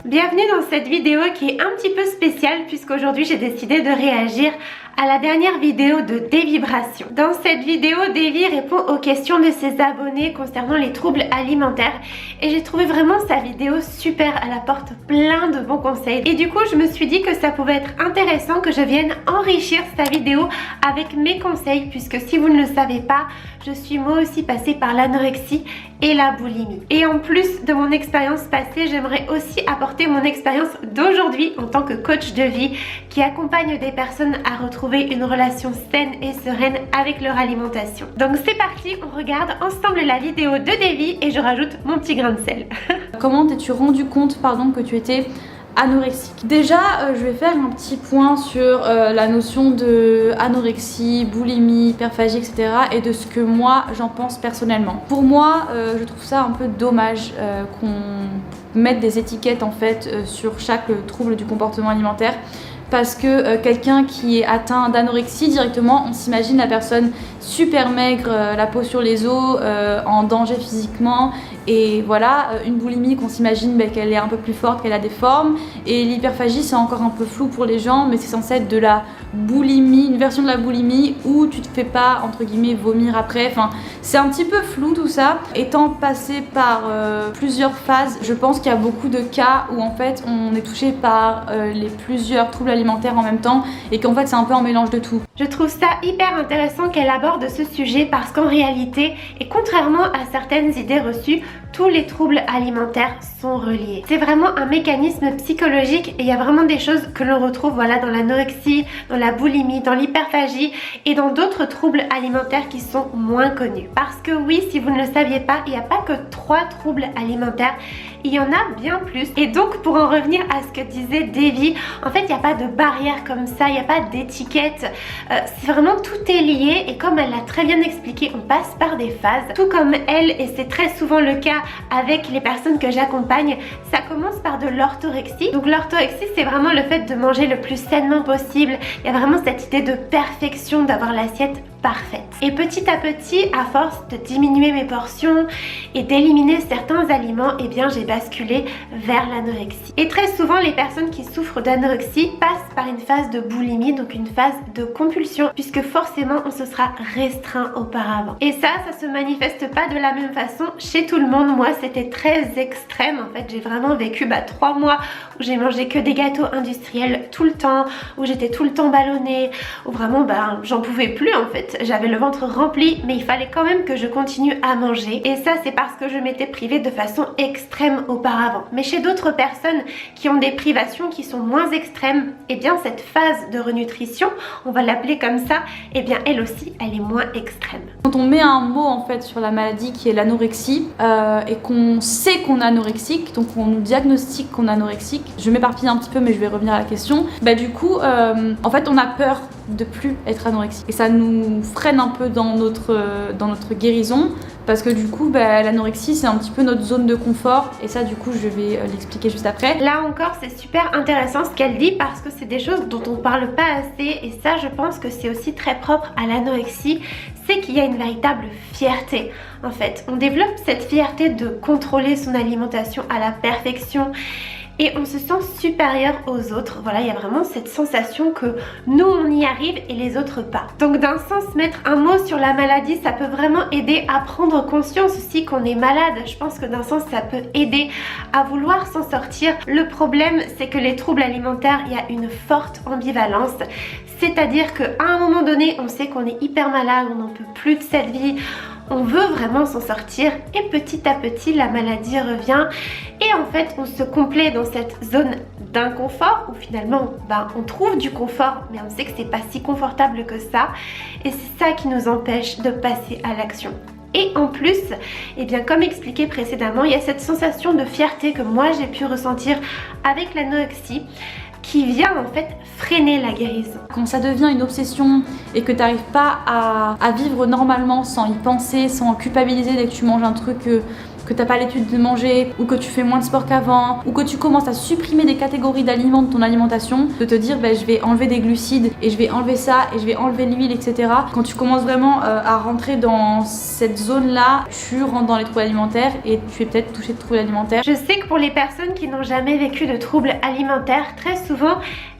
Bienvenue dans cette vidéo qui est un petit peu spéciale puisqu'aujourd'hui j'ai décidé de réagir à la dernière vidéo de Dévibration. Dans cette vidéo, Dévi répond aux questions de ses abonnés concernant les troubles alimentaires et j'ai trouvé vraiment sa vidéo super, elle apporte plein de bons conseils et du coup je me suis dit que ça pouvait être intéressant que je vienne enrichir sa vidéo avec mes conseils puisque si vous ne le savez pas, je suis moi aussi passée par l'anorexie et la boulimie. Et en plus de mon expérience passée, j'aimerais aussi apporter mon expérience d'aujourd'hui en tant que coach de vie qui accompagne des personnes à retrouver une relation saine et sereine avec leur alimentation. Donc c'est parti, on regarde ensemble la vidéo de Dévi et je rajoute mon petit grain de sel. Comment t'es-tu rendu compte que tu étais anorexique? Déjà, je vais faire un petit point sur la notion de anorexie, boulimie, hyperphagie, etc. et de ce que moi j'en pense personnellement. Pour moi, je trouve ça un peu dommage qu'on mette des étiquettes en fait sur chaque trouble du comportement alimentaire. Parce que quelqu'un qui est atteint d'anorexie, directement on s'imagine la personne super maigre, la peau sur les os, en danger physiquement. Et voilà, une boulimie qu'on s'imagine qu'elle est un peu plus forte, qu'elle a des formes. Et l'hyperphagie c'est encore un peu flou pour les gens, mais c'est censé être de la boulimie, une version de la boulimie où tu te fais pas entre guillemets vomir après. Enfin, c'est un petit peu flou tout ça. Étant passé par plusieurs phases, je pense qu'il y a beaucoup de cas où en fait on est touché par les plusieurs troubles alimentaires en même temps et qu'en fait c'est un peu un mélange de tout. Je trouve ça hyper intéressant qu'elle aborde ce sujet parce qu'en réalité, et contrairement à certaines idées reçues, tous les troubles alimentaires sont reliés. C'est vraiment un mécanisme psychologique et il y a vraiment des choses que l'on retrouve dans l'anorexie, dans la boulimie, dans l'hyperphagie et dans d'autres troubles alimentaires qui sont moins connus. Parce que oui, si vous ne le saviez pas, il n'y a pas que 3 troubles alimentaires, il y en a bien plus. Et donc pour en revenir à ce que disait Dévi, en fait il n'y a pas de barrière comme ça, il n'y a pas d'étiquette, c'est vraiment tout est lié et comme elle l'a très bien expliqué, on passe par des phases. Tout comme elle, et c'est très souvent le cas avec les personnes que j'accompagne, ça commence par de l'orthorexie. Donc l'orthorexie c'est vraiment le fait de manger le plus sainement possible, il y a vraiment cette idée de perfection, d'avoir l'assiette parfaite. Et petit à petit, à force de diminuer mes portions et d'éliminer certains aliments, eh bien j'ai basculé vers l'anorexie. Et très souvent, les personnes qui souffrent d'anorexie passent par une phase de boulimie, donc une phase de compulsion, puisque forcément on se sera restreint auparavant. Et ça se manifeste pas de la même façon chez tout le monde. Moi, c'était très extrême. En fait, j'ai vraiment vécu 3 mois où j'ai mangé que des gâteaux industriels tout le temps, où j'étais tout le temps ballonnée, où vraiment j'en pouvais plus en fait. J'avais le ventre rempli mais il fallait quand même que je continue à manger et ça c'est parce que je m'étais privée de façon extrême auparavant. Mais chez d'autres personnes qui ont des privations qui sont moins extrêmes, et bien cette phase de renutrition, on va l'appeler comme ça, et bien elle aussi elle est moins extrême. Quand on met un mot en fait sur la maladie qui est l'anorexie et qu'on sait qu'on est anorexique, donc on nous diagnostique qu'on est anorexique, je m'éparpille un petit peu mais je vais revenir à la question, du coup en fait on a peur de plus être anorexique et ça nous freine un peu dans notre guérison parce que du coup l'anorexie c'est un petit peu notre zone de confort et ça du coup je vais l'expliquer juste après. Là encore c'est super intéressant ce qu'elle dit parce que c'est des choses dont on parle pas assez et ça je pense que c'est aussi très propre à l'anorexie, c'est qu'il y a une véritable fierté en fait. On développe cette fierté de contrôler son alimentation à la perfection et on se sent supérieur aux autres. Voilà, il y a vraiment cette sensation que nous on y arrive et les autres pas. Donc d'un sens, mettre un mot sur la maladie, ça peut vraiment aider à prendre conscience aussi qu'on est malade. Je pense que d'un sens, ça peut aider à vouloir s'en sortir. Le problème, c'est que les troubles alimentaires, il y a une forte ambivalence. C'est-à-dire qu'à un moment donné, on sait qu'on est hyper malade, on n'en peut plus de cette vie, on veut vraiment s'en sortir et petit à petit la maladie revient et en fait on se complaît dans cette zone d'inconfort où finalement on trouve du confort mais on sait que c'est pas si confortable que ça et c'est ça qui nous empêche de passer à l'action. Et en plus, comme expliqué précédemment, il y a cette sensation de fierté que moi j'ai pu ressentir avec l'anorexie qui vient en fait freiner la guérison. Quand ça devient une obsession et que tu n'arrives pas à vivre normalement sans y penser, sans culpabiliser dès que tu manges un truc que que t'as pas l'étude de manger, ou que tu fais moins de sport qu'avant, ou que tu commences à supprimer des catégories d'aliments de ton alimentation, de te dire je vais enlever des glucides et je vais enlever ça et je vais enlever l'huile, etc. Quand tu commences vraiment à rentrer dans cette zone-là, tu rentres dans les troubles alimentaires et tu es peut-être touché de troubles alimentaires. Je sais que pour les personnes qui n'ont jamais vécu de troubles alimentaires, très souvent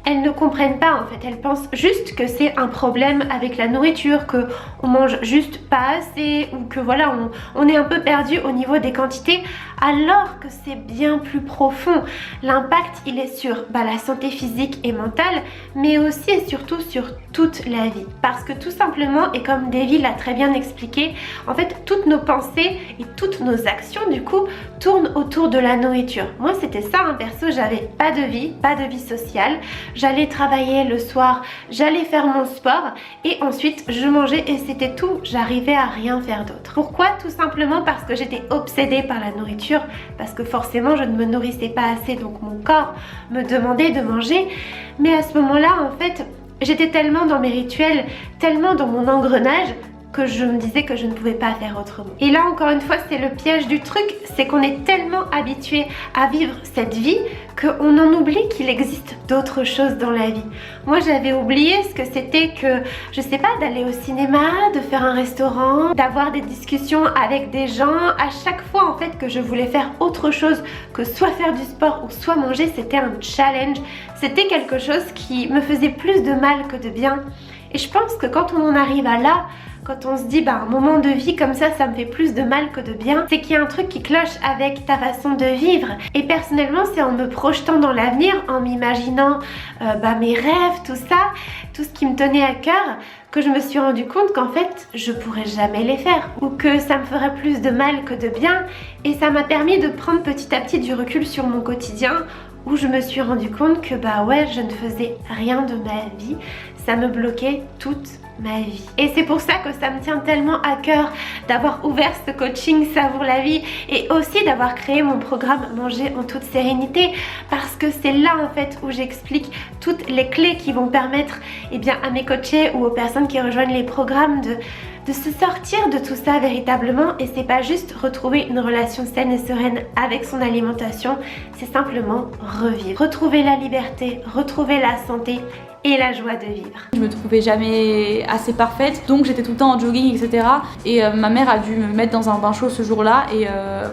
elles ne comprennent pas en fait, elles pensent juste que c'est un problème avec la nourriture, que on mange juste pas assez ou que voilà on est un peu perdu au niveau des quantités, alors que c'est bien plus profond. L'impact il est sur la santé physique et mentale, mais aussi et surtout sur toute la vie, parce que tout simplement, et comme Davy l'a très bien expliqué, en fait toutes nos pensées et toutes nos actions du coup tournent autour de la nourriture. Moi c'était ça, perso, j'avais pas de vie sociale. J'allais travailler le soir, j'allais faire mon sport et ensuite je mangeais et c'était tout. J'arrivais à rien faire d'autre. Pourquoi? Tout simplement parce que j'étais obsédée par la nourriture, parce que forcément je ne me nourrissais pas assez, donc mon corps me demandait de manger. Mais à ce moment-là, en fait, j'étais tellement dans mes rituels, tellement dans mon engrenage, que je me disais que je ne pouvais pas faire autrement. Et là encore une fois c'est le piège du truc, c'est qu'on est tellement habitué à vivre cette vie qu'on en oublie qu'il existe d'autres choses dans la vie. Moi j'avais oublié ce que c'était que, je sais pas, d'aller au cinéma, de faire un restaurant, d'avoir des discussions avec des gens. À chaque fois en fait que je voulais faire autre chose que soit faire du sport ou soit manger, c'était un challenge, c'était quelque chose qui me faisait plus de mal que de bien. Et je pense que quand on en arrive à là, quand on se dit un moment de vie comme ça me fait plus de mal que de bien, c'est qu'il y a un truc qui cloche avec ta façon de vivre. Et personnellement c'est en me projetant dans l'avenir, en m'imaginant mes rêves, tout ça, tout ce qui me tenait à cœur, que je me suis rendu compte qu'en fait je pourrais jamais les faire, ou que ça me ferait plus de mal que de bien. Et ça m'a permis de prendre petit à petit du recul sur mon quotidien, où je me suis rendu compte que ouais, je ne faisais rien de ma vie, ça me bloquait toute ma vie. Et c'est pour ça que ça me tient tellement à cœur d'avoir ouvert ce coaching Savoure la vie et aussi d'avoir créé mon programme Manger en toute sérénité, parce que c'est là en fait où j'explique toutes les clés qui vont permettre à mes coachés ou aux personnes qui rejoignent les programmes de se sortir de tout ça véritablement. Et c'est pas juste retrouver une relation saine et sereine avec son alimentation, c'est simplement revivre, retrouver la liberté, retrouver la santé et la joie de vivre. Je me trouvais jamais assez parfaite, donc j'étais tout le temps en jogging, etc. Et ma mère a dû me mettre dans un bain chaud ce jour-là, et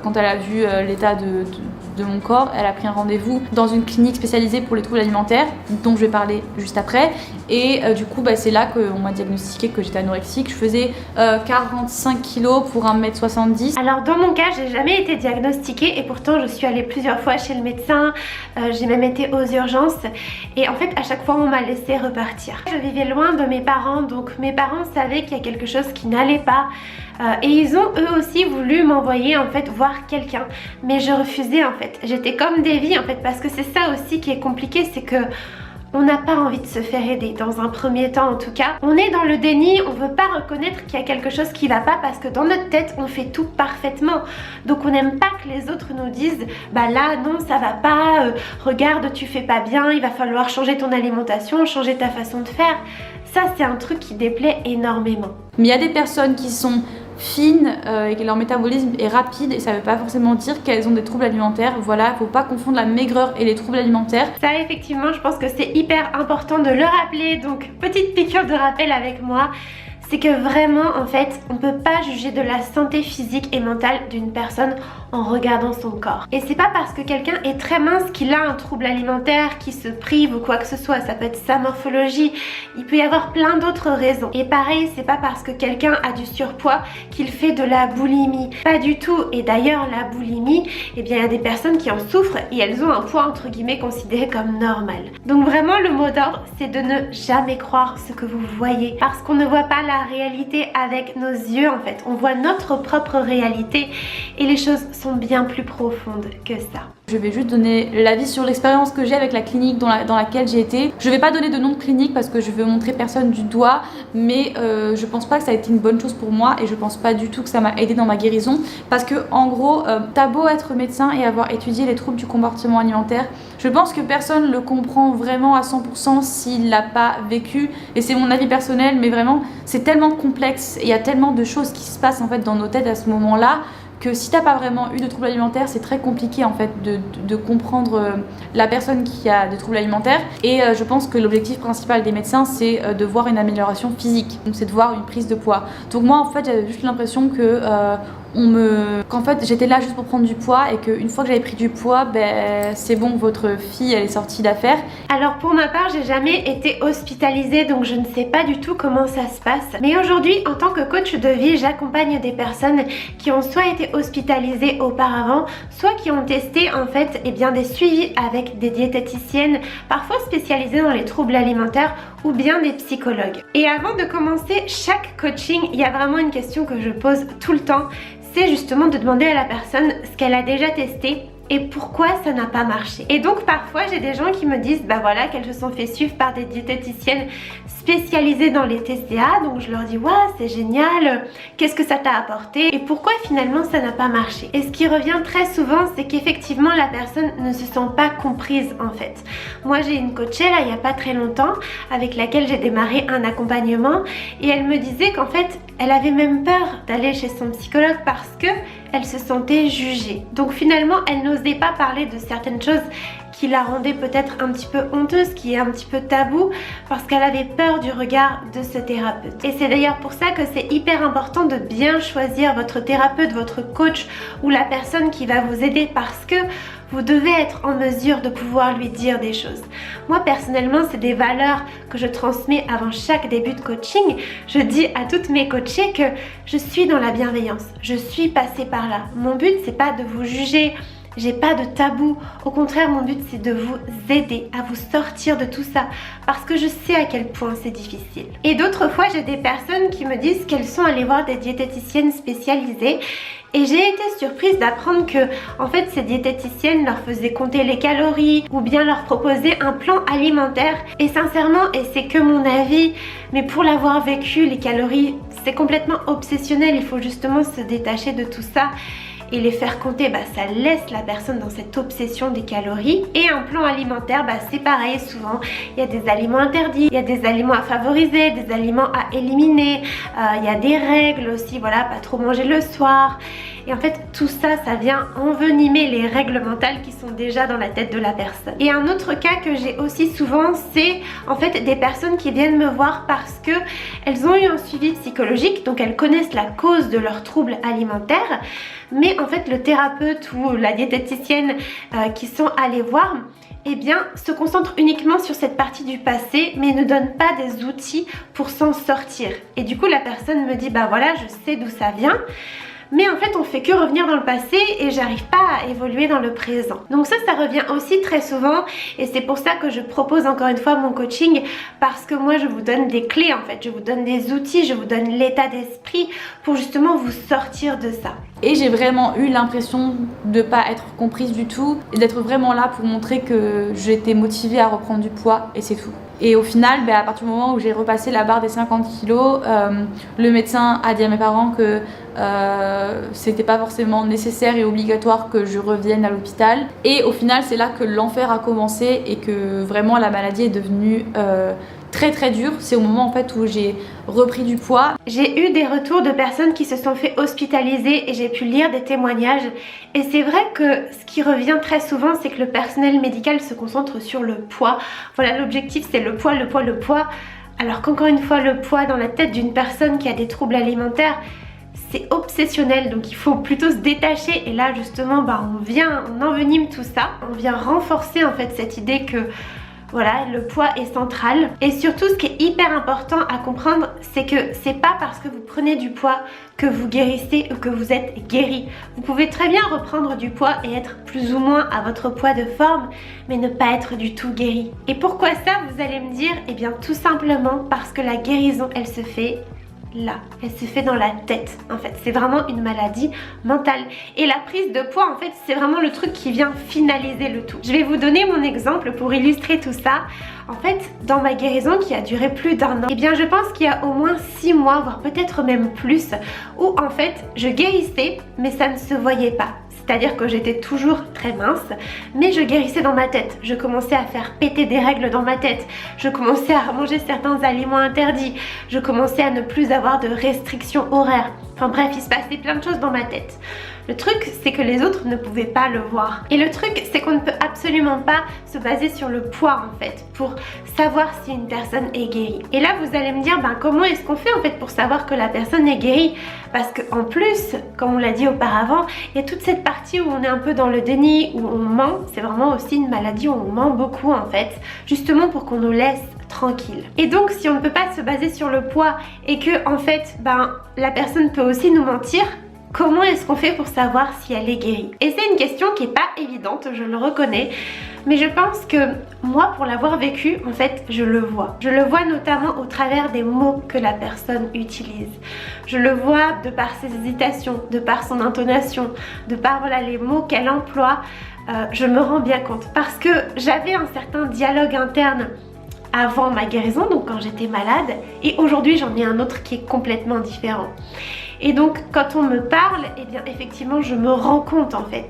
quand elle a vu l'état de mon corps, elle a pris un rendez-vous dans une clinique spécialisée pour les troubles alimentaires, dont je vais parler juste après. Et du coup c'est là qu'on m'a diagnostiqué que j'étais anorexique. Je faisais 45 kg pour 1m70. Alors dans mon cas j'ai jamais été diagnostiquée, et pourtant je suis allée plusieurs fois chez le médecin, j'ai même été aux urgences, et en fait à chaque fois on m'a laissé repartir. Je vivais loin de mes parents, donc mes parents savaient qu'il y a quelque chose qui n'allait pas, et ils ont eux aussi voulu m'envoyer en fait voir quelqu'un, mais je refusais en fait. J'étais comme Davy en fait, parce que c'est ça aussi qui est compliqué, c'est que on n'a pas envie de se faire aider dans un premier temps en tout cas. On est dans le déni, on veut pas reconnaître qu'il y a quelque chose qui va pas, parce que dans notre tête on fait tout parfaitement. Donc on n'aime pas que les autres nous disent là non ça va pas, regarde tu fais pas bien, il va falloir changer ton alimentation, changer ta façon de faire. Ça c'est un truc qui déplaît énormément. Mais il y a des personnes qui sont fines et que leur métabolisme est rapide, et ça veut pas forcément dire qu'elles ont des troubles alimentaires. Voilà, faut pas confondre la maigreur et les troubles alimentaires. Ça effectivement je pense que c'est hyper important de le rappeler, donc petite piqûre de rappel avec moi. C'est que vraiment en fait on peut pas juger de la santé physique et mentale d'une personne en regardant son corps. Et c'est pas parce que quelqu'un est très mince qu'il a un trouble alimentaire, qui se prive ou quoi que ce soit. Ça peut être sa morphologie, il peut y avoir plein d'autres raisons. Et pareil, c'est pas parce que quelqu'un a du surpoids qu'il fait de la boulimie, pas du tout. Et d'ailleurs la boulimie, il y a des personnes qui en souffrent et elles ont un poids entre guillemets considéré comme normal. Donc vraiment le mot d'ordre c'est de ne jamais croire ce que vous voyez, parce qu'on ne voit pas la réalité avec nos yeux en fait, on voit notre propre réalité et les choses sont bien plus profondes que ça. Je vais juste donner l'avis sur l'expérience que j'ai avec la clinique dans laquelle j'ai été. Je vais pas donner de nom de clinique parce que je veux montrer personne du doigt, mais je pense pas que ça a été une bonne chose pour moi, et je pense pas du tout que ça m'a aidé dans ma guérison, parce que en gros t'as beau être médecin et avoir étudié les troubles du comportement alimentaire, je pense que personne le comprend vraiment à 100% s'il l'a pas vécu, et c'est mon avis personnel, mais vraiment c'est tellement complexe et il y a tellement de choses qui se passent en fait dans nos têtes à ce moment-là que si t'as pas vraiment eu de troubles alimentaires, c'est très compliqué en fait de comprendre la personne qui a des troubles alimentaires. Et je pense que l'objectif principal des médecins, c'est de voir une amélioration physique, donc c'est de voir une prise de poids. Donc moi en fait j'avais juste l'impression que qu'en fait j'étais là juste pour prendre du poids et qu'une fois que j'avais pris du poids, ben c'est bon, votre fille elle est sortie d'affaire. Alors pour ma part, j'ai jamais été hospitalisée, donc je ne sais pas du tout comment ça se passe. Mais aujourd'hui, en tant que coach de vie, j'accompagne des personnes qui ont soit été hospitalisées auparavant, soit qui ont testé en fait des suivis avec des diététiciennes, parfois spécialisées dans les troubles alimentaires, ou bien des psychologues. Et avant de commencer chaque coaching, il y a vraiment une question que je pose tout le temps, c'est justement de demander à la personne ce qu'elle a déjà testé et pourquoi ça n'a pas marché. Et donc parfois j'ai des gens qui me disent voilà qu'elles se sont fait suivre par des diététiciennes spécialisées dans les TCA, donc je leur dis ouais c'est génial, qu'est-ce que ça t'a apporté et pourquoi finalement ça n'a pas marché. Et ce qui revient très souvent, c'est qu'effectivement la personne ne se sent pas comprise en fait. Moi j'ai une coachée là il n'y a pas très longtemps avec laquelle j'ai démarré un accompagnement et elle me disait qu'en fait elle avait même peur d'aller chez son psychologue parce que elle se sentait jugée. Donc finalement elle n'osait pas parler de certaines choses qui la rendaient peut-être un petit peu honteuse, qui est un petit peu tabou, parce qu'elle avait peur du regard de ce thérapeute. Et c'est d'ailleurs pour ça que c'est hyper important de bien choisir votre thérapeute, votre coach ou la personne qui va vous aider, parce que vous devez être en mesure de pouvoir lui dire des choses. Moi personnellement, c'est des valeurs que je transmets avant chaque début de coaching. Je dis à toutes mes coachées que je suis dans la bienveillance, je suis passée par là. Mon but c'est pas de vous juger, j'ai pas de tabou, au contraire mon but c'est de vous aider à vous sortir de tout ça parce que je sais à quel point c'est difficile. Et d'autres fois j'ai des personnes qui me disent qu'elles sont allées voir des diététiciennes spécialisées et j'ai été surprise d'apprendre que en fait ces diététiciennes leur faisaient compter les calories ou bien leur proposaient un plan alimentaire. Et sincèrement, et c'est que mon avis, mais pour l'avoir vécu, les calories c'est complètement obsessionnel, il faut justement se détacher de tout ça. Et les faire compter, ça laisse la personne dans cette obsession des calories. Et un plan alimentaire, c'est pareil, souvent il y a des aliments interdits, il y a des aliments à favoriser, des aliments à éliminer, il y a des règles aussi, voilà, pas trop manger le soir. Et en fait tout ça, ça vient envenimer les règles mentales qui sont déjà dans la tête de la personne. Et un autre cas que j'ai aussi souvent, c'est en fait des personnes qui viennent me voir parce que elles ont eu un suivi psychologique, donc elles connaissent la cause de leurs troubles alimentaires, mais en fait le thérapeute ou la diététicienne qui sont allés voir se concentre uniquement sur cette partie du passé mais ne donne pas des outils pour s'en sortir. Et du coup la personne me dit voilà, je sais d'où ça vient, mais en fait on fait que revenir dans le passé et j'arrive pas à évoluer dans le présent. Donc ça revient aussi très souvent et c'est pour ça que je propose encore une fois mon coaching, parce que moi je vous donne des clés en fait, je vous donne des outils, je vous donne l'état d'esprit pour justement vous sortir de ça. Et j'ai vraiment eu l'impression de pas être comprise du tout et d'être vraiment là pour montrer que j'étais motivée à reprendre du poids et c'est tout. Et au final, à partir du moment où j'ai repassé la barre des 50 kilos, le médecin a dit à mes parents que c'était pas forcément nécessaire et obligatoire que je revienne à l'hôpital. Et au final, c'est là que l'enfer a commencé et que vraiment la maladie est devenue très très dure. C'est au moment en fait où j'ai repris du poids. J'ai eu des retours de personnes qui se sont fait hospitaliser et j'ai pu lire des témoignages. Et c'est vrai que ce qui revient très souvent, c'est que le personnel médical se concentre sur le poids. Voilà, l'objectif c'est le poids, le poids, le poids. Alors qu'encore une fois, le poids dans la tête d'une personne qui a des troubles alimentaires, c'est obsessionnel, donc il faut plutôt se détacher. Et là justement, on envenime tout ça. On vient renforcer en fait cette idée que voilà, le poids est central. Et surtout, ce qui est hyper important à comprendre, c'est que c'est pas parce que vous prenez du poids que vous guérissez ou que vous êtes guéri. Vous pouvez très bien reprendre du poids et être plus ou moins à votre poids de forme, mais ne pas être du tout guéri. Et pourquoi ça, vous allez me dire? Eh bien tout simplement parce que la guérison, elle se fait là, elle se fait dans la tête en fait, c'est vraiment une maladie mentale. Et la prise de poids en fait, c'est vraiment le truc qui vient finaliser le tout. Je vais vous donner mon exemple pour illustrer tout ça. En fait, dans ma guérison qui a duré plus d'1 an, je pense qu'il y a au moins 6 mois, voire peut-être même plus, où en fait je guérissais mais ça ne se voyait pas. C'est-à-dire que j'étais toujours très mince, mais je guérissais dans ma tête. Je commençais à faire péter des règles dans ma tête. Je commençais à manger certains aliments interdits. Je commençais à ne plus avoir de restrictions horaires. Enfin bref, il se passait plein de choses dans ma tête. Le truc, c'est que les autres ne pouvaient pas le voir. Et le truc, c'est qu'on ne peut absolument pas se baser sur le poids en fait pour savoir si une personne est guérie. Et là, vous allez me dire, comment est-ce qu'on fait en fait pour savoir que la personne est guérie? Parce qu'en plus, comme on l'a dit auparavant, il y a toute cette partie où on est un peu dans le déni, où on ment. C'est vraiment aussi une maladie où on ment beaucoup en fait, justement pour qu'on nous laisse tranquille. Et donc si on ne peut pas se baser sur le poids et que en fait la personne peut aussi nous mentir, comment est-ce qu'on fait pour savoir si elle est guérie? Et c'est une question qui est pas évidente, je le reconnais, mais je pense que moi, pour l'avoir vécu, en fait, je le vois. Je le vois notamment au travers des mots que la personne utilise. Je le vois de par ses hésitations, de par son intonation, de par les mots qu'elle emploie. Je me rends bien compte parce que j'avais un certain dialogue interne avant ma guérison, donc quand j'étais malade, et aujourd'hui j'en ai un autre qui est complètement différent. Et donc quand on me parle, eh bien effectivement je me rends compte en fait.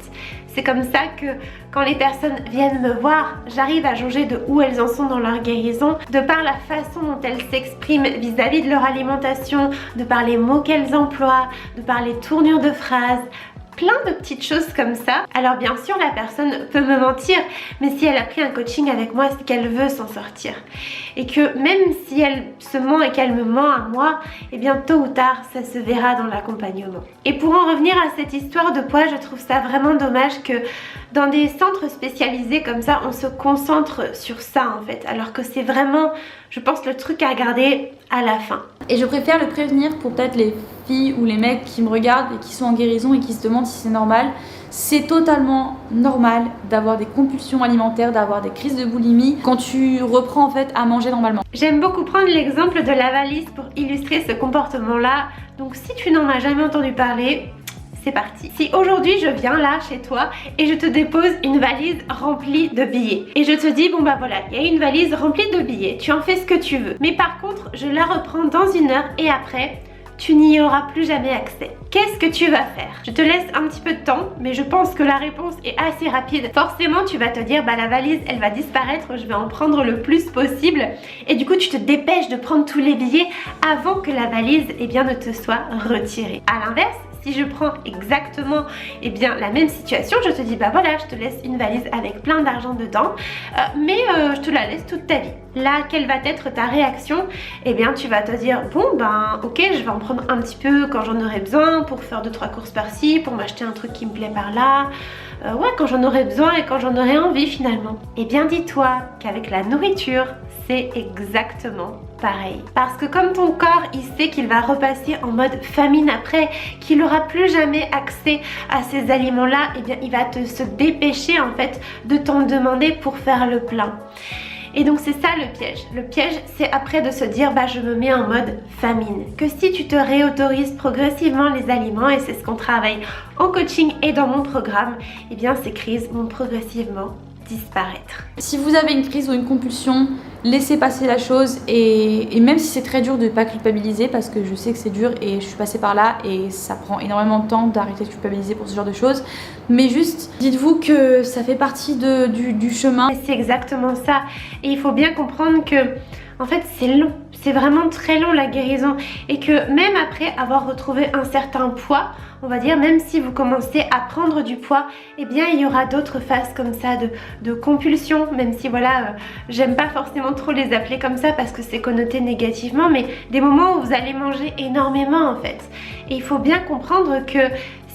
C'est comme ça que quand les personnes viennent me voir, j'arrive à jauger de où elles en sont dans leur guérison, de par la façon dont elles s'expriment vis-à-vis de leur alimentation, de par les mots qu'elles emploient, de par les tournures de phrases, plein de petites choses comme ça. Alors bien sûr la personne peut me mentir, mais si elle a pris un coaching avec moi, c'est qu'elle veut s'en sortir. Et que même si elle se ment et qu'elle me ment à moi, eh bien tôt ou tard ça se verra dans l'accompagnement. Et pour en revenir à cette histoire de poids, je trouve ça vraiment dommage que dans des centres spécialisés comme ça, on se concentre sur ça en fait, alors que c'est vraiment, je pense, le truc à regarder à la fin. Et je préfère le prévenir pour peut-être les filles ou les mecs qui me regardent et qui sont en guérison et qui se demandent si c'est normal. C'est totalement normal d'avoir des compulsions alimentaires, d'avoir des crises de boulimie quand tu reprends en fait à manger normalement. J'aime beaucoup prendre l'exemple de la valise pour illustrer ce comportement-là. Donc si tu n'en as jamais entendu parler, c'est parti. Si aujourd'hui je viens là chez toi et je te dépose une valise remplie de billets et je te dis voilà, il y a une valise remplie de billets, tu en fais ce que tu veux, mais par contre je la reprends dans 1 heure et après tu n'y auras plus jamais accès. Qu'est-ce que tu vas faire? Je te laisse un petit peu de temps, mais je pense que la réponse est assez rapide. Forcément, tu vas te dire, la valise, elle va disparaître, je vais en prendre le plus possible. Et du coup, tu te dépêches de prendre tous les billets avant que la valise, ne te soit retirée. À l'inverse, si je prends exactement la même situation, je te dis voilà, je te laisse une valise avec plein d'argent dedans, mais je te la laisse toute ta vie. Là, quelle va être ta réaction? Tu vas te dire ok, je vais en prendre un petit peu quand j'en aurai besoin pour faire 2-3 courses par-ci, pour m'acheter un truc qui me plaît par là. Quand j'en aurai besoin et quand j'en aurai envie finalement. Dis-toi qu'avec la nourriture, c'est exactement pareil. Parce que comme ton corps, il sait qu'il va repasser en mode famine après, qu'il n'aura plus jamais accès à ces aliments-là, il va se dépêcher en fait de t'en demander pour faire le plein. Et donc c'est ça le piège. Le piège, c'est après de se dire je me mets en mode famine. Que si tu te réautorises progressivement les aliments, et c'est ce qu'on travaille en coaching et dans mon programme, ces crises vont progressivement disparaître. Si vous avez une crise ou une compulsion, laissez passer la chose et même si c'est très dur de ne pas culpabiliser, parce que je sais que c'est dur et je suis passée par là et ça prend énormément de temps d'arrêter de culpabiliser pour ce genre de choses, mais juste dites-vous que ça fait partie du chemin. C'est exactement ça, et il faut bien comprendre que en fait c'est long, c'est vraiment très long la guérison, et que même après avoir retrouvé un certain poids, on va dire, même si vous commencez à prendre du poids, il y aura d'autres phases comme ça de compulsion, même si j'aime pas forcément trop les appeler comme ça parce que c'est connoté négativement, mais des moments où vous allez manger énormément en fait. Et il faut bien comprendre que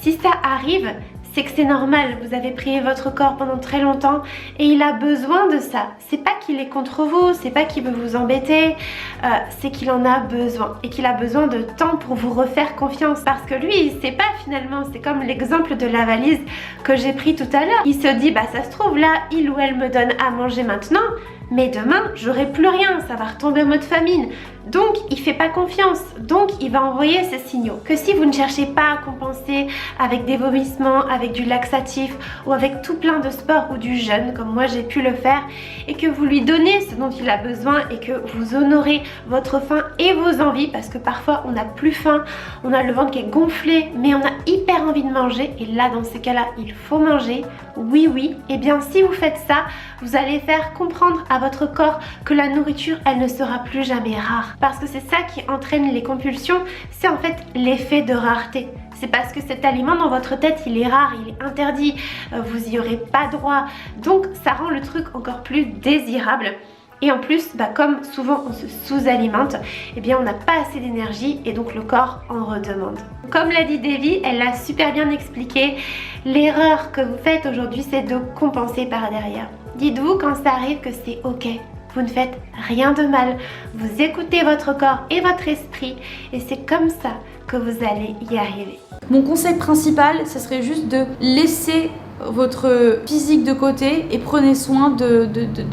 si ça arrive, c'est que c'est normal, vous avez prié votre corps pendant très longtemps et il a besoin de ça. C'est pas qu'il est contre vous, c'est pas qu'il veut vous embêter, c'est qu'il en a besoin et qu'il a besoin de temps pour vous refaire confiance, parce que lui il sait pas finalement. C'est comme l'exemple de la valise que j'ai pris tout à l'heure. Il se dit ça se trouve là, il ou elle me donne à manger maintenant, mais demain j'aurai plus rien, ça va retomber en mode famine. Donc il fait pas confiance, donc il va envoyer ces signaux. Que si vous ne cherchez pas à compenser avec des vomissements, avec du laxatif ou avec tout plein de sport ou du jeûne comme moi j'ai pu le faire, et que vous lui donnez ce dont il a besoin et que vous honorez votre faim et vos envies, parce que parfois on n'a plus faim, on a le ventre qui est gonflé mais on a hyper envie de manger, et là dans ces cas-là il faut manger, oui, et si vous faites ça, vous allez faire comprendre à votre corps que la nourriture elle ne sera plus jamais rare. Parce que c'est ça qui entraîne les compulsions, c'est en fait l'effet de rareté. c'est parce que cet aliment dans votre tête il est rare, il est interdit, vous y aurez pas droit, donc ça rend le truc encore plus désirable. Et en plus, comme souvent on se sous-alimente, eh bien on n'a pas assez d'énergie et donc le corps en redemande. Comme l'a dit Devi, elle l'a super bien expliqué, l'erreur que vous faites aujourd'hui c'est de compenser par derrière. Dites-vous quand ça arrive que c'est ok, vous ne faites rien de mal, vous écoutez votre corps et votre esprit et c'est comme ça que vous allez y arriver. Mon conseil principal, ce serait juste de laisser votre physique de côté et prenez soin de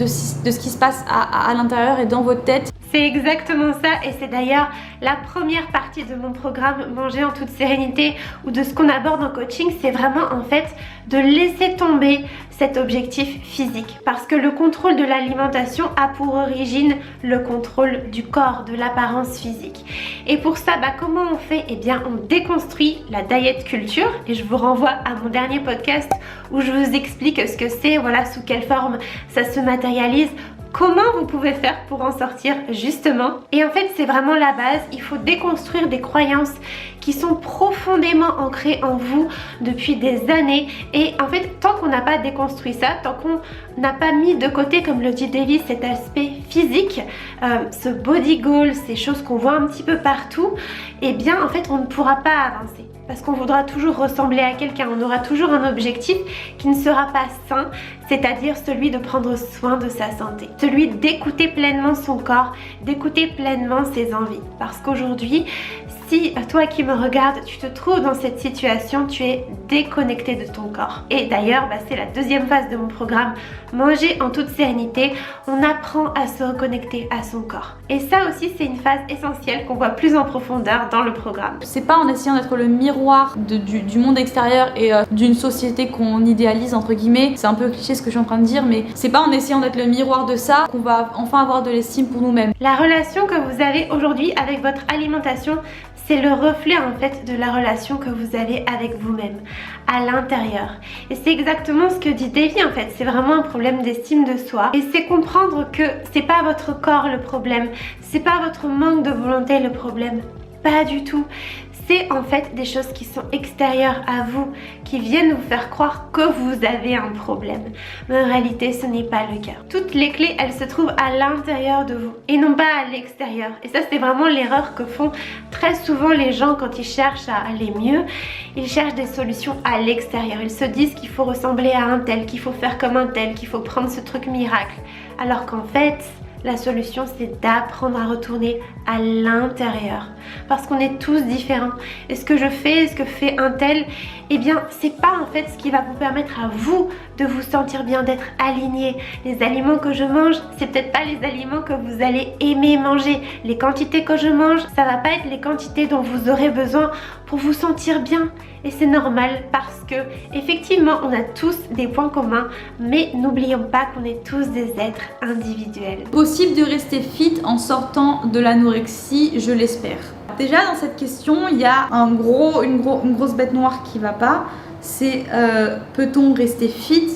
ce qui se passe à l'intérieur et dans votre tête. C'est exactement ça et c'est d'ailleurs la première partie de mon programme Manger en toute sérénité ou de ce qu'on aborde en coaching, c'est vraiment en fait de laisser tomber cet objectif physique parce que le contrôle de l'alimentation a pour origine le contrôle du corps, de l'apparence physique. Et pour ça, comment on fait? Eh bien, on déconstruit la diet culture et je vous renvoie à mon dernier podcast où je vous explique ce que c'est, voilà, sous quelle forme ça se matérialise, comment vous pouvez faire pour en sortir justement. Et en fait c'est vraiment la base, il faut déconstruire des croyances qui sont profondément ancrées en vous depuis des années et en fait tant qu'on n'a pas déconstruit ça, tant qu'on n'a pas mis de côté, comme le dit Devi, cet aspect physique, ce body goal, ces choses qu'on voit un petit peu partout, et bien en fait on ne pourra pas avancer. Parce qu'on voudra toujours ressembler à quelqu'un, on aura toujours un objectif qui ne sera pas sain, c'est-à-dire celui de prendre soin de sa santé. Celui d'écouter pleinement son corps, d'écouter pleinement ses envies. Parce qu'aujourd'hui, si toi qui me regardes, tu te trouves dans cette situation, tu es déconnecté de ton corps. Et d'ailleurs, c'est la deuxième phase de mon programme Manger en toute sérénité. On apprend à se reconnecter à son corps. Et ça aussi, c'est une phase essentielle qu'on voit plus en profondeur dans le programme. C'est pas en essayant d'être le miroir du monde extérieur et d'une société qu'on idéalise entre guillemets, c'est un peu cliché ce que je suis en train de dire, mais c'est pas en essayant d'être le miroir de ça qu'on va enfin avoir de l'estime pour nous-mêmes. La relation que vous avez aujourd'hui avec votre alimentation, c'est le reflet en fait de la relation que vous avez avec vous-même à l'intérieur. Et c'est exactement ce que dit Devi en fait, c'est vraiment un problème d'estime de soi. Et c'est comprendre que c'est pas votre corps le problème, c'est pas votre manque de volonté le problème, pas du tout. C'est en fait des choses qui sont extérieures à vous, qui viennent vous faire croire que vous avez un problème. Mais en réalité, ce n'est pas le cas. Toutes les clés, elles se trouvent à l'intérieur de vous et non pas à l'extérieur. Et ça, c'est vraiment l'erreur que font très souvent les gens quand ils cherchent à aller mieux. Ils cherchent des solutions à l'extérieur. Ils se disent qu'il faut ressembler à un tel, qu'il faut faire comme un tel, qu'il faut prendre ce truc miracle. Alors qu'en fait, la solution, c'est d'apprendre à retourner à l'intérieur. Parce qu'on est tous différents. Et ce que je fais, ce que fait un tel, eh bien, c'est pas en fait ce qui va vous permettre à vous de vous sentir bien, d'être aligné. Les aliments que je mange, c'est peut-être pas les aliments que vous allez aimer manger. Les quantités que je mange, ça va pas être les quantités dont vous aurez besoin pour vous sentir bien. Et c'est normal parce que, effectivement, on a tous des points communs, mais n'oublions pas qu'on est tous des êtres individuels. Possible de rester fit en sortant de l'anorexie, je l'espère. Déjà dans cette question, il y a une grosse bête noire qui va pas. C'est peut-on rester fit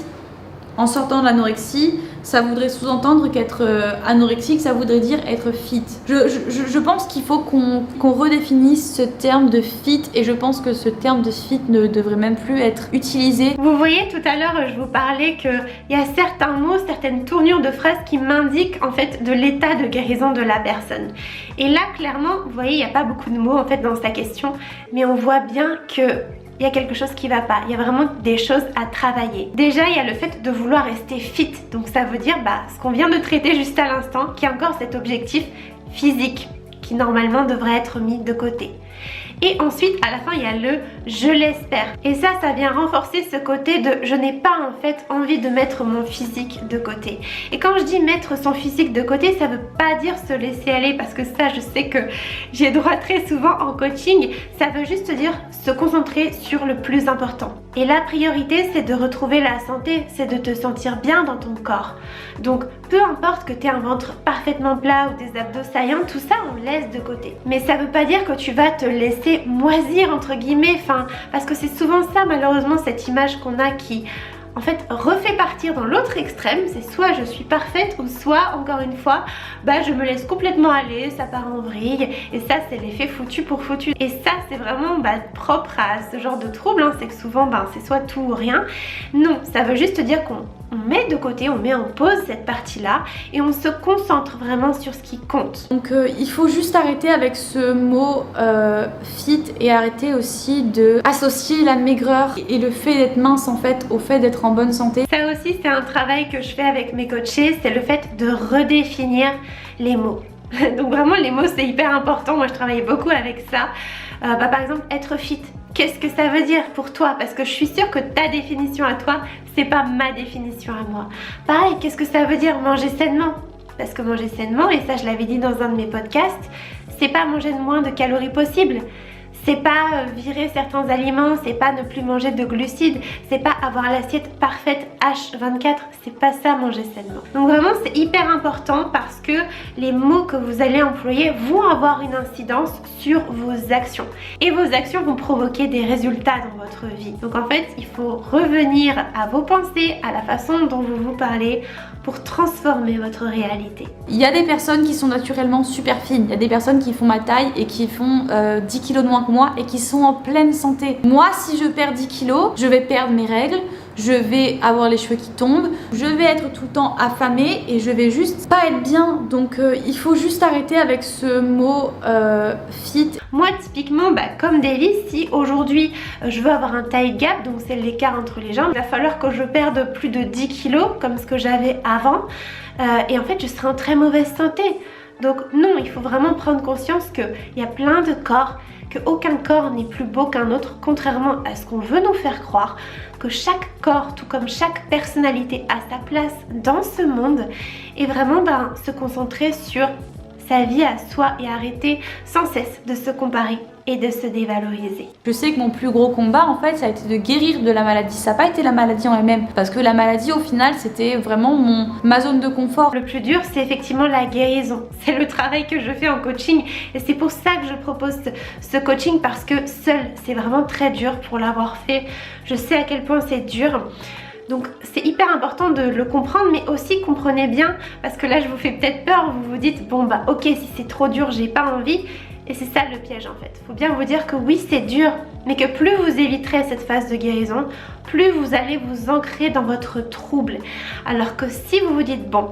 en sortant de l'anorexie? Ça voudrait sous-entendre qu'être anorexique, ça voudrait dire être fit. Je pense qu'il faut qu'on redéfinisse ce terme de fit et je pense que ce terme de fit ne devrait même plus être utilisé. Vous voyez, tout à l'heure, je vous parlais qu'il y a certains mots, certaines tournures de phrases qui m'indiquent en fait de l'état de guérison de la personne. Et là, clairement, vous voyez, il n'y a pas beaucoup de mots en fait dans sa question, mais on voit bien que il y a quelque chose qui va pas, il y a vraiment des choses à travailler. Déjà, il y a le fait de vouloir rester fit, donc ça veut dire ce qu'on vient de traiter juste à l'instant, qui est encore cet objectif physique qui normalement devrait être mis de côté. Et ensuite, à la fin, il y a le « je l'espère ». Et ça vient renforcer ce côté de « je n'ai pas en fait envie de mettre mon physique de côté ». Et quand je dis mettre son physique de côté, ça veut pas dire se laisser aller, parce que ça, je sais que j'ai droit très souvent en coaching. Ça veut juste dire se concentrer sur le plus important. Et la priorité, c'est de retrouver la santé, c'est de te sentir bien dans ton corps. Donc, peu importe que tu aies un ventre parfaitement plat ou des abdos saillants, tout ça, on laisse de côté. Mais ça veut pas dire que tu vas te laisser moisir, entre guillemets, parce que c'est souvent ça, malheureusement, cette image qu'on a qui en fait refait partir dans l'autre extrême, c'est soit je suis parfaite ou soit encore une fois je me laisse complètement aller, ça part en vrille et ça c'est l'effet foutu pour foutu. Et ça c'est vraiment propre à ce genre de trouble, c'est que souvent c'est soit tout ou rien. Non, ça veut juste dire qu'on met de côté, on met en pause cette partie-là et on se concentre vraiment sur ce qui compte. Donc il faut juste arrêter avec ce mot fit et arrêter aussi de associer la maigreur et le fait d'être mince en fait au fait d'être en bonne santé. Ça aussi c'est un travail que je fais avec mes coachés, c'est le fait de redéfinir les mots. Donc vraiment les mots c'est hyper important, moi je travaille beaucoup avec ça. Par exemple être fit, qu'est-ce que ça veut dire pour toi? Parce que je suis sûre que ta définition à toi c'est pas ma définition à moi. Pareil, qu'est-ce que ça veut dire manger sainement? Parce que manger sainement, et ça je l'avais dit dans un de mes podcasts, c'est pas manger le moins de calories possible. C'est pas virer certains aliments, c'est pas ne plus manger de glucides, c'est pas avoir l'assiette parfaite H24, c'est pas ça manger sainement. Donc vraiment c'est hyper important parce que les mots que vous allez employer vont avoir une incidence sur vos actions. Et vos actions vont provoquer des résultats dans votre vie. Donc en fait il faut revenir à vos pensées, à la façon dont vous vous parlez pour transformer votre réalité. Il y a des personnes qui sont naturellement super fines, il y a des personnes qui font ma taille et qui font 10 kilos de moins que moi et qui sont en pleine santé. Moi si je perds 10 kilos, je vais perdre mes règles, je vais avoir les cheveux qui tombent, je vais être tout le temps affamée et je vais juste pas être bien. Donc il faut juste arrêter avec ce mot fit. Moi typiquement comme Davy, si aujourd'hui je veux avoir un taille gap, donc c'est l'écart entre les jambes, il va falloir que je perde plus de 10 kilos comme ce que j'avais avant et en fait je serai en très mauvaise santé. Donc non, il faut vraiment prendre conscience qu'il y a plein de corps, qu'aucun corps n'est plus beau qu'un autre, contrairement à ce qu'on veut nous faire croire, que chaque corps, tout comme chaque personnalité, a sa place dans ce monde et vraiment se concentrer sur sa vie à soi et arrêter sans cesse de se comparer et de se dévaloriser. Je sais que mon plus gros combat en fait ça a été de guérir de la maladie, ça n'a pas été la maladie en elle-même parce que la maladie au final c'était vraiment ma zone de confort. Le plus dur c'est effectivement la guérison, c'est le travail que je fais en coaching et c'est pour ça que je propose ce coaching parce que seul c'est vraiment très dur pour l'avoir fait, je sais à quel point c'est dur. Donc c'est hyper important de le comprendre mais aussi comprenez bien parce que là je vous fais peut-être peur, vous vous dites bon ok si c'est trop dur j'ai pas envie. Et c'est ça le piège en fait. Faut bien vous dire que oui c'est dur, mais que plus vous éviterez cette phase de guérison, plus vous allez vous ancrer dans votre trouble. Alors que si vous vous dites bon,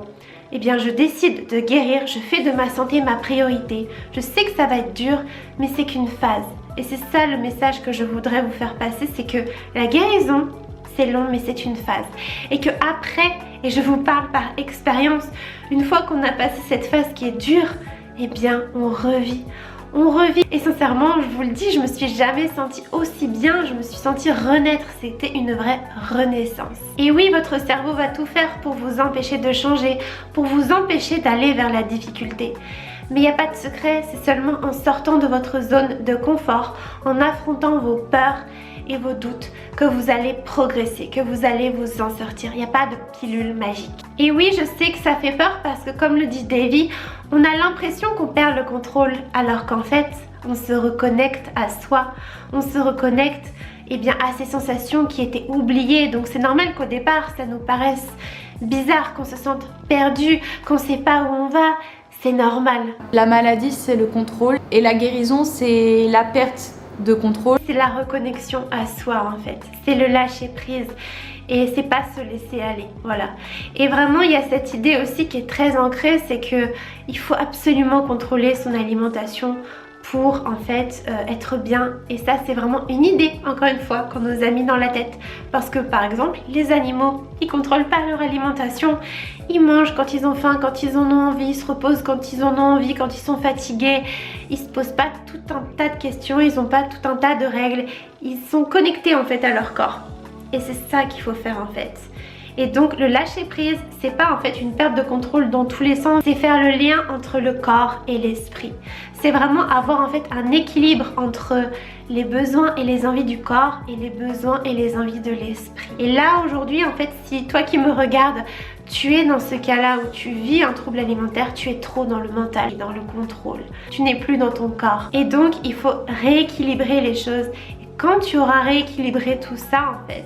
eh bien je décide de guérir, je fais de ma santé ma priorité, je sais que ça va être dur, mais c'est qu'une phase. Et c'est ça le message que je voudrais vous faire passer, c'est que la guérison, c'est long mais c'est une phase. Et que après, et je vous parle par expérience, une fois qu'on a passé cette phase qui est dure, eh bien on revit. On revit et sincèrement je vous le dis, je me suis jamais sentie aussi bien, je me suis sentie renaître, c'était une vraie renaissance. Et oui, votre cerveau va tout faire pour vous empêcher de changer, pour vous empêcher d'aller vers la difficulté. Mais il n'y a pas de secret, c'est seulement en sortant de votre zone de confort, en affrontant vos peurs et vos doutes que vous allez progresser, que vous allez vous en sortir. Il n'y a pas de pilule magique. Et oui, je sais que ça fait peur parce que comme le dit Davy, on a l'impression qu'on perd le contrôle alors qu'en fait, on se reconnecte à soi, on se reconnecte à ces sensations qui étaient oubliées. Donc c'est normal qu'au départ, ça nous paraisse bizarre, qu'on se sente perdu, qu'on ne sait pas où on va. C'est normal. La maladie, c'est le contrôle et la guérison, c'est la perte de contrôle. C'est la reconnexion à soi en fait, c'est le lâcher prise et c'est pas se laisser aller, voilà. Et vraiment il y a cette idée aussi qui est très ancrée, c'est que il faut absolument contrôler son alimentation pour en fait être bien. Et ça c'est vraiment une idée, encore une fois, qu'on nous a mis dans la tête. Parce que par exemple, les animaux, ils contrôlent pas leur alimentation. Ils mangent quand ils ont faim, quand ils en ont envie, ils se reposent quand ils en ont envie, quand ils sont fatigués. Ils se posent pas tout un tas de questions, ils ont pas tout un tas de règles. Ils sont connectés en fait à leur corps. Et c'est ça qu'il faut faire en fait. Et donc le lâcher prise, c'est pas en fait une perte de contrôle dans tous les sens, c'est faire le lien entre le corps et l'esprit. C'est vraiment avoir en fait un équilibre entre les besoins et les envies du corps et les besoins et les envies de l'esprit. Et là aujourd'hui en fait, si toi qui me regardes, tu es dans ce cas-là où tu vis un trouble alimentaire, tu es trop dans le mental, dans le contrôle. Tu n'es plus dans ton corps. Et donc il faut rééquilibrer les choses. Et quand tu auras rééquilibré tout ça en fait,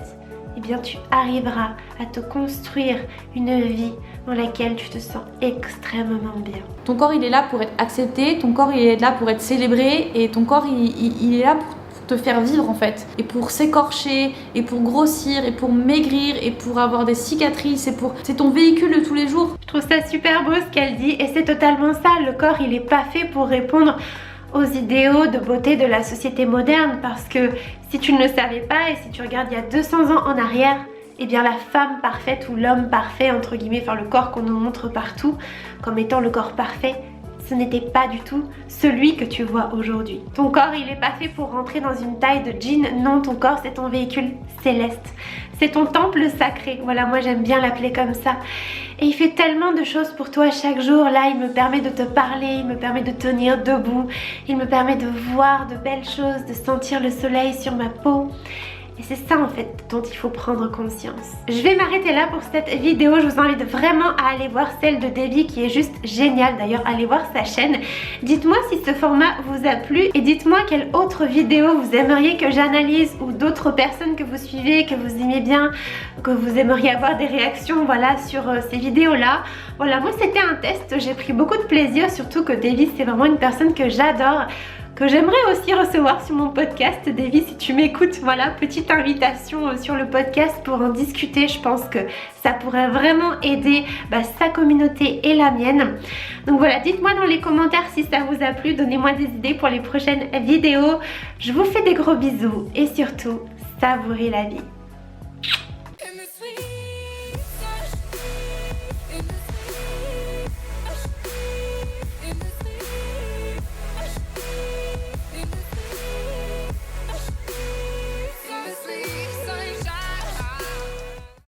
eh bien tu arriveras à te construire une vie dans laquelle tu te sens extrêmement bien. Ton corps il est là pour être accepté, ton corps il est là pour être célébré et ton corps il est là pour te faire vivre en fait, et pour s'écorcher, et pour grossir, et pour maigrir, et pour avoir des cicatrices, c'est ton véhicule de tous les jours. Je trouve ça super beau ce qu'elle dit et c'est totalement ça, le corps il est pas fait pour répondre aux idéaux de beauté de la société moderne, parce que si tu ne le savais pas et si tu regardes il y a 200 ans en arrière, eh bien la femme parfaite ou l'homme parfait entre guillemets, enfin le corps qu'on nous montre partout comme étant le corps parfait, ce n'était pas du tout celui que tu vois aujourd'hui. Ton corps il est pas fait pour rentrer dans une taille de jean, non, ton corps c'est ton véhicule céleste, c'est ton temple sacré, voilà, moi j'aime bien l'appeler comme ça. Et il fait tellement de choses pour toi chaque jour, là il me permet de te parler, il me permet de tenir debout, il me permet de voir de belles choses, de sentir le soleil sur ma peau. Et c'est ça en fait dont il faut prendre conscience. Je vais m'arrêter là pour cette vidéo. Je vous invite vraiment à aller voir celle de Debbie qui est juste géniale. D'ailleurs, allez voir sa chaîne. Dites-moi si ce format vous a plu et dites-moi quelle autre vidéo vous aimeriez que j'analyse ou d'autres personnes que vous suivez, que vous aimez bien, que vous aimeriez avoir des réactions voilà, sur ces vidéos-là. Voilà, moi c'était un test. J'ai pris beaucoup de plaisir, surtout que Debbie c'est vraiment une personne que j'adore, que j'aimerais aussi recevoir sur mon podcast. Davy, si tu m'écoutes, voilà, petite invitation sur le podcast pour en discuter. Je pense que ça pourrait vraiment aider sa communauté et la mienne. Donc voilà, dites-moi dans les commentaires si ça vous a plu, donnez-moi des idées pour les prochaines vidéos. Je vous fais des gros bisous et surtout, savourez la vie.